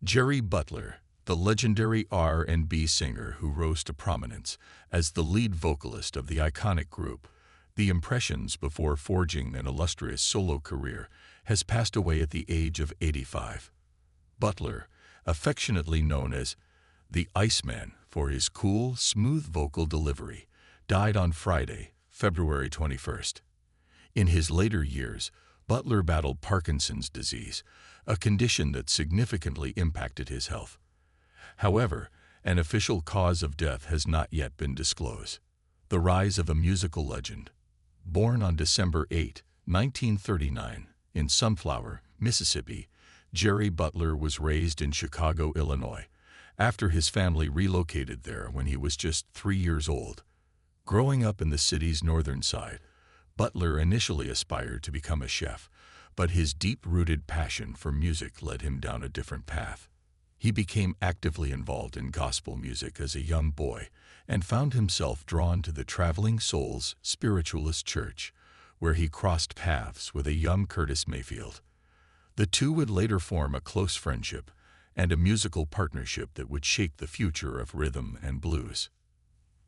Jerry Butler, the legendary R&B singer who rose to prominence as the lead vocalist of the iconic group, The Impressions before forging an illustrious solo career, has passed away at the age of 85. Butler, affectionately known as the Iceman for his cool, smooth vocal delivery, died on Friday, February 21st. In his later years, Butler battled Parkinson's disease, a condition that significantly impacted his health. However, an official cause of death has not yet been disclosed. The rise of a musical legend. Born on December 8, 1939, in Sunflower, Mississippi, Jerry Butler was raised in Chicago, Illinois, after his family relocated there when he was just 3 years old. Growing up in the city's northern side, Butler initially aspired to become a chef, but his deep-rooted passion for music led him down a different path. He became actively involved in gospel music as a young boy and found himself drawn to the Traveling Souls Spiritualist Church, where he crossed paths with a young Curtis Mayfield. The two would later form a close friendship and a musical partnership that would shape the future of rhythm and blues.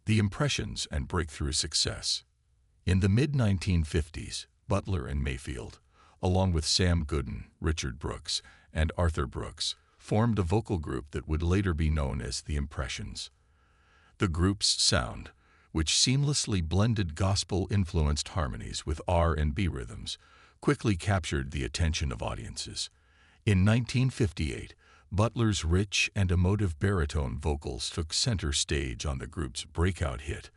The Impressions and breakthrough success. In the mid-1950s, Butler and Mayfield, along with Sam Gooden, Richard Brooks, and Arthur Brooks, formed a vocal group that would later be known as The Impressions. The group's sound, which seamlessly blended gospel-influenced harmonies with R&B rhythms, quickly captured the attention of audiences. In 1958, Butler's rich and emotive baritone vocals took center stage on the group's breakout hit,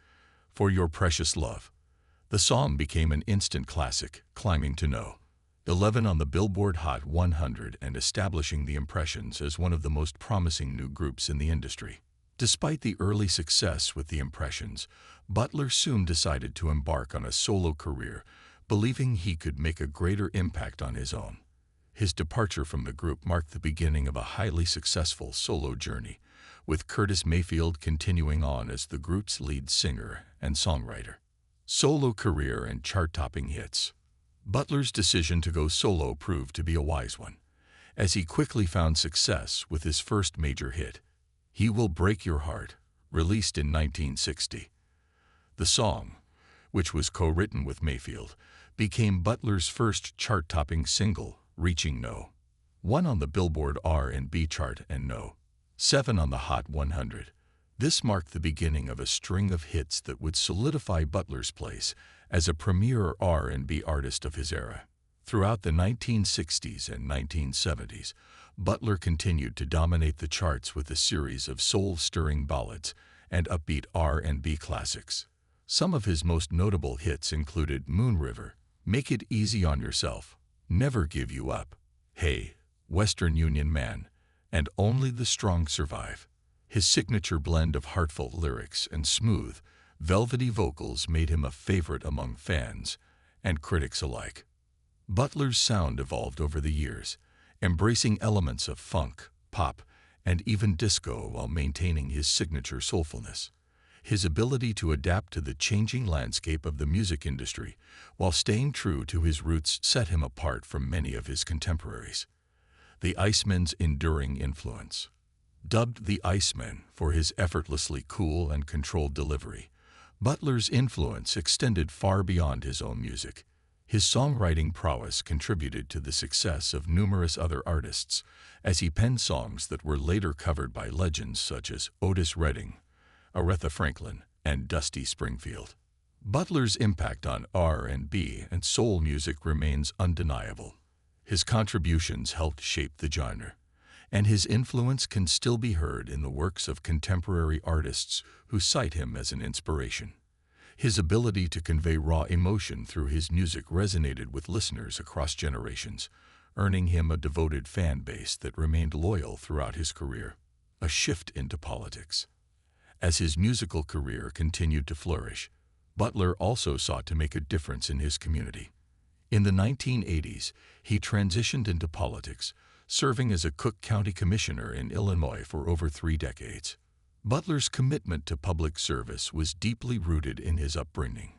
For Your Precious Love. The song became an instant classic, climbing to No. 11 on the Billboard Hot 100 and establishing The Impressions as one of the most promising new groups in the industry. Despite the early success with The Impressions, Butler soon decided to embark on a solo career, believing he could make a greater impact on his own. His departure from the group marked the beginning of a highly successful solo journey, with Curtis Mayfield continuing on as the group's lead singer and songwriter. Solo career and chart-topping hits. Butler's decision to go solo proved to be a wise one, as he quickly found success with his first major hit, He Will Break Your Heart, released in 1960. The song, which was co-written with Mayfield, became Butler's first chart-topping single, reaching No. 1 on the Billboard R&B chart and No. 7 on the Hot 100. This marked the beginning of a string of hits that would solidify Butler's place as a premier R&B artist of his era. Throughout the 1960s and 1970s, Butler continued to dominate the charts with a series of soul-stirring ballads and upbeat R&B classics. Some of his most notable hits included Moon River, Make It Easy on Yourself, Never Give You Up, Hey, Western Union Man, and Only the Strong Survive. His signature blend of heartfelt lyrics and smooth, velvety vocals made him a favorite among fans and critics alike. Butler's sound evolved over the years, embracing elements of funk, pop, and even disco while maintaining his signature soulfulness. His ability to adapt to the changing landscape of the music industry while staying true to his roots set him apart from many of his contemporaries. The Iceman's enduring influence. Dubbed the Iceman for his effortlessly cool and controlled delivery, Butler's influence extended far beyond his own music. His songwriting prowess contributed to the success of numerous other artists, as he penned songs that were later covered by legends such as Otis Redding, Aretha Franklin, and Dusty Springfield. Butler's impact on R&B and soul music remains undeniable. His contributions helped shape the genre, and his influence can still be heard in the works of contemporary artists who cite him as an inspiration. His ability to convey raw emotion through his music resonated with listeners across generations, earning him a devoted fan base that remained loyal throughout his career. A shift into politics. As his musical career continued to flourish, Butler also sought to make a difference in his community. In the 1980s, he transitioned into politics, serving as a Cook County Commissioner in Illinois for over 3 decades. Butler's commitment to public service was deeply rooted in his upbringing,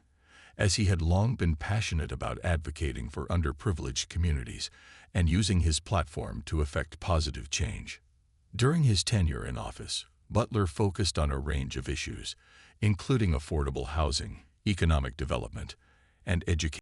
as he had long been passionate about advocating for underprivileged communities and using his platform to effect positive change. During his tenure in office, Butler focused on a range of issues, including affordable housing, economic development, and education.